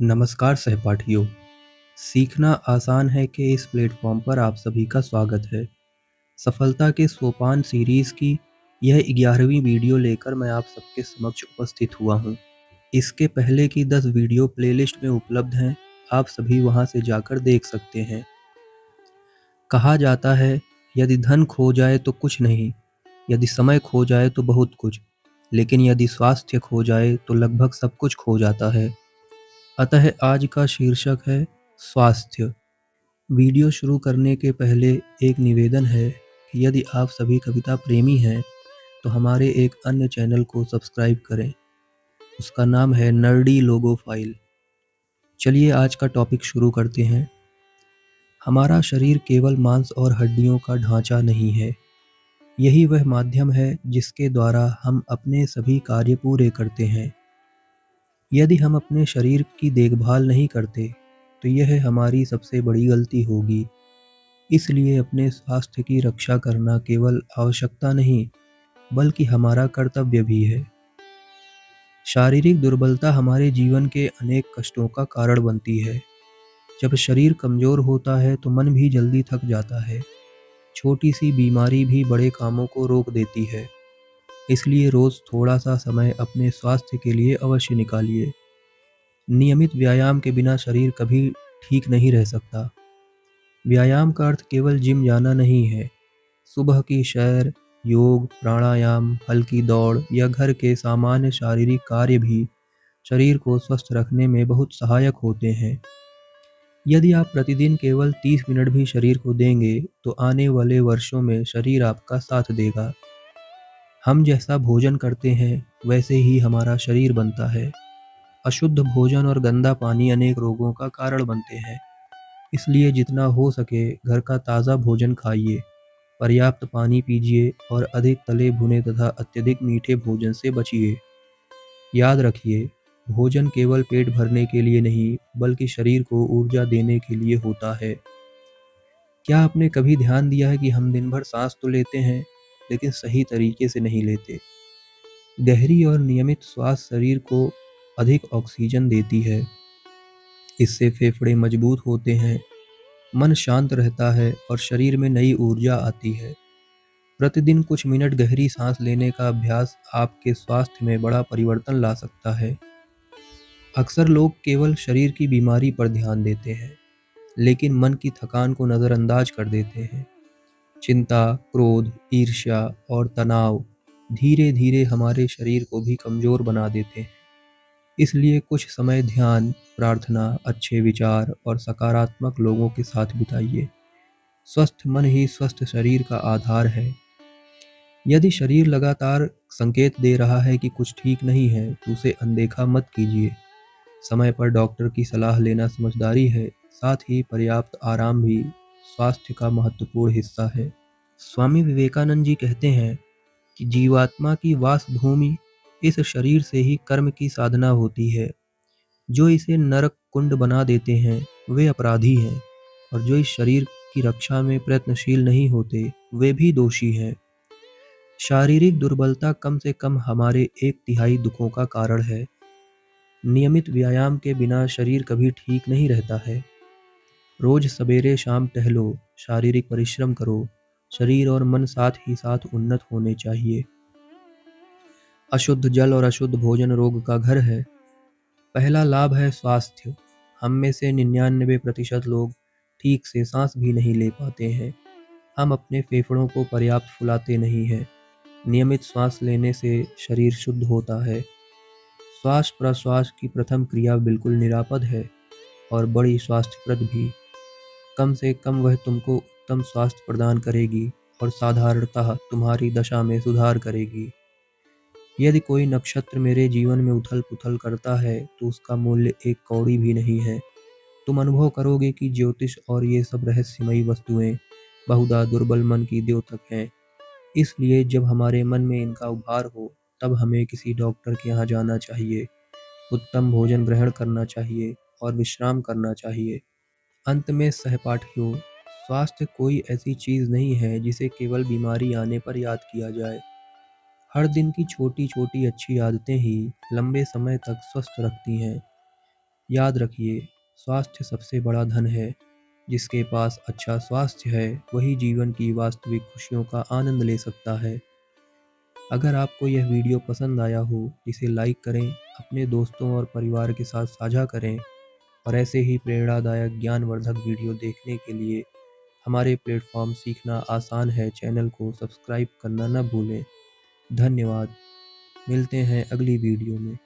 नमस्कार सहपाठियों। सीखना आसान है के इस प्लेटफॉर्म पर आप सभी का स्वागत है। सफलता के सोपान सीरीज की यह 11वीं वीडियो लेकर मैं आप सबके समक्ष उपस्थित हुआ हूँ। इसके पहले की 10 वीडियो प्लेलिस्ट में उपलब्ध हैं, आप सभी वहां से जाकर देख सकते हैं। कहा जाता है, यदि धन खो जाए तो कुछ नहीं, यदि समय खो जाए तो बहुत कुछ, लेकिन यदि स्वास्थ्य खो जाए तो लगभग सब कुछ खो जाता है। अतः आज का शीर्षक है स्वास्थ्य। वीडियो शुरू करने के पहले एक निवेदन है कि यदि आप सभी कविता प्रेमी हैं तो हमारे एक अन्य चैनल को सब्सक्राइब करें। उसका नाम है नर्डी लोगो फाइल। चलिए आज का टॉपिक शुरू करते हैं। हमारा शरीर केवल मांस और हड्डियों का ढांचा नहीं है, यही वह माध्यम है जिसके द्वारा हम अपने सभी कार्य पूरे करते हैं। यदि हम अपने शरीर की देखभाल नहीं करते तो यह हमारी सबसे बड़ी गलती होगी। इसलिए अपने स्वास्थ्य की रक्षा करना केवल आवश्यकता नहीं, बल्कि हमारा कर्तव्य भी है। शारीरिक दुर्बलता हमारे जीवन के अनेक कष्टों का कारण बनती है। जब शरीर कमजोर होता है तो मन भी जल्दी थक जाता है। छोटी सी बीमारी भी बड़े कामों को रोक देती है। इसलिए रोज थोड़ा सा समय अपने स्वास्थ्य के लिए अवश्य निकालिए। नियमित व्यायाम के बिना शरीर कभी ठीक नहीं रह सकता। व्यायाम का अर्थ केवल जिम जाना नहीं है। सुबह की सैर, योग, प्राणायाम, हल्की दौड़ या घर के सामान्य शारीरिक कार्य भी शरीर को स्वस्थ रखने में बहुत सहायक होते हैं। यदि आप प्रतिदिन केवल 30 मिनट भी शरीर को देंगे तो आने वाले वर्षों में शरीर आपका साथ देगा। हम जैसा भोजन करते हैं वैसे ही हमारा शरीर बनता है। अशुद्ध भोजन और गंदा पानी अनेक रोगों का कारण बनते हैं। इसलिए जितना हो सके घर का ताज़ा भोजन खाइए, पर्याप्त पानी पीजिए और अधिक तले भुने तथा अत्यधिक मीठे भोजन से बचिए। याद रखिए, भोजन केवल पेट भरने के लिए नहीं, बल्कि शरीर को ऊर्जा देने के लिए होता है। क्या आपने कभी ध्यान दिया है कि हम दिन भर सांस तो लेते हैं, लेकिन सही तरीके से नहीं लेते? गहरी और नियमित श्वास शरीर को अधिक ऑक्सीजन देती है। इससे फेफड़े मजबूत होते हैं, मन शांत रहता है और शरीर में नई ऊर्जा आती है। प्रतिदिन कुछ मिनट गहरी सांस लेने का अभ्यास आपके स्वास्थ्य में बड़ा परिवर्तन ला सकता है। अक्सर लोग केवल शरीर की बीमारी पर ध्यान देते हैं, लेकिन मन की थकान को नज़रअंदाज कर देते हैं। चिंता, क्रोध, ईर्ष्या और तनाव धीरे धीरे हमारे शरीर को भी कमज़ोर बना देते हैं। इसलिए कुछ समय ध्यान, प्रार्थना, अच्छे विचार और सकारात्मक लोगों के साथ बिताइए। स्वस्थ मन ही स्वस्थ शरीर का आधार है। यदि शरीर लगातार संकेत दे रहा है कि कुछ ठीक नहीं है तो उसे अनदेखा मत कीजिए। समय पर डॉक्टर की सलाह लेना समझदारी है, साथ ही पर्याप्त आराम भी स्वास्थ्य का महत्वपूर्ण हिस्सा है। स्वामी विवेकानंद जी कहते हैं कि जीवात्मा की वास भूमि इस शरीर से ही कर्म की साधना होती है। जो इसे नरक कुंड बना देते हैं वे अपराधी हैं, और जो इस शरीर की रक्षा में प्रयत्नशील नहीं होते वे भी दोषी हैं। शारीरिक दुर्बलता कम से कम हमारे 1/3 दुखों का कारण है। नियमित व्यायाम के बिना शरीर कभी ठीक नहीं रहता है। रोज सवेरे शाम टहलो, शारीरिक परिश्रम करो। शरीर और मन साथ ही साथ उन्नत होने चाहिए। अशुद्ध जल और अशुद्ध भोजन रोग का घर है। पहला लाभ है स्वास्थ्य। हम में से 99% लोग ठीक से सांस भी नहीं ले पाते हैं। हम अपने फेफड़ों को पर्याप्त फुलाते नहीं हैं। नियमित श्वास लेने से शरीर शुद्ध होता है। श्वास प्रश्वास की प्रथम क्रिया बिल्कुल निरापद है और बड़ी स्वास्थ्यप्रद भी। कम से कम वह तुमको उत्तम स्वास्थ्य प्रदान करेगी और साधारणतः तुम्हारी दशा में सुधार करेगी। यदि कोई नक्षत्र मेरे जीवन में उथल पुथल करता है तो उसका मूल्य एक कौड़ी भी नहीं है। तुम अनुभव करोगे कि ज्योतिष और ये सब रहस्यमयी वस्तुएं बहुधा दुर्बल मन की द्योतक हैं। इसलिए जब हमारे मन में इनका उभार हो तब हमें किसी डॉक्टर के यहाँ जाना चाहिए, उत्तम भोजन ग्रहण करना चाहिए और विश्राम करना चाहिए। अंत में सहपाठियों, स्वास्थ्य कोई ऐसी चीज़ नहीं है जिसे केवल बीमारी आने पर याद किया जाए। हर दिन की छोटी छोटी अच्छी आदतें ही लंबे समय तक स्वस्थ रखती हैं। याद रखिए, स्वास्थ्य सबसे बड़ा धन है। जिसके पास अच्छा स्वास्थ्य है, वही जीवन की वास्तविक खुशियों का आनंद ले सकता है। अगर आपको यह वीडियो पसंद आया हो, इसे लाइक करें, अपने दोस्तों और परिवार के साथ साझा करें और ऐसे ही प्रेरणादायक ज्ञानवर्धक वीडियो देखने के लिए हमारे प्लेटफॉर्म सीखना आसान है चैनल को सब्सक्राइब करना न भूलें। धन्यवाद। मिलते हैं अगली वीडियो में।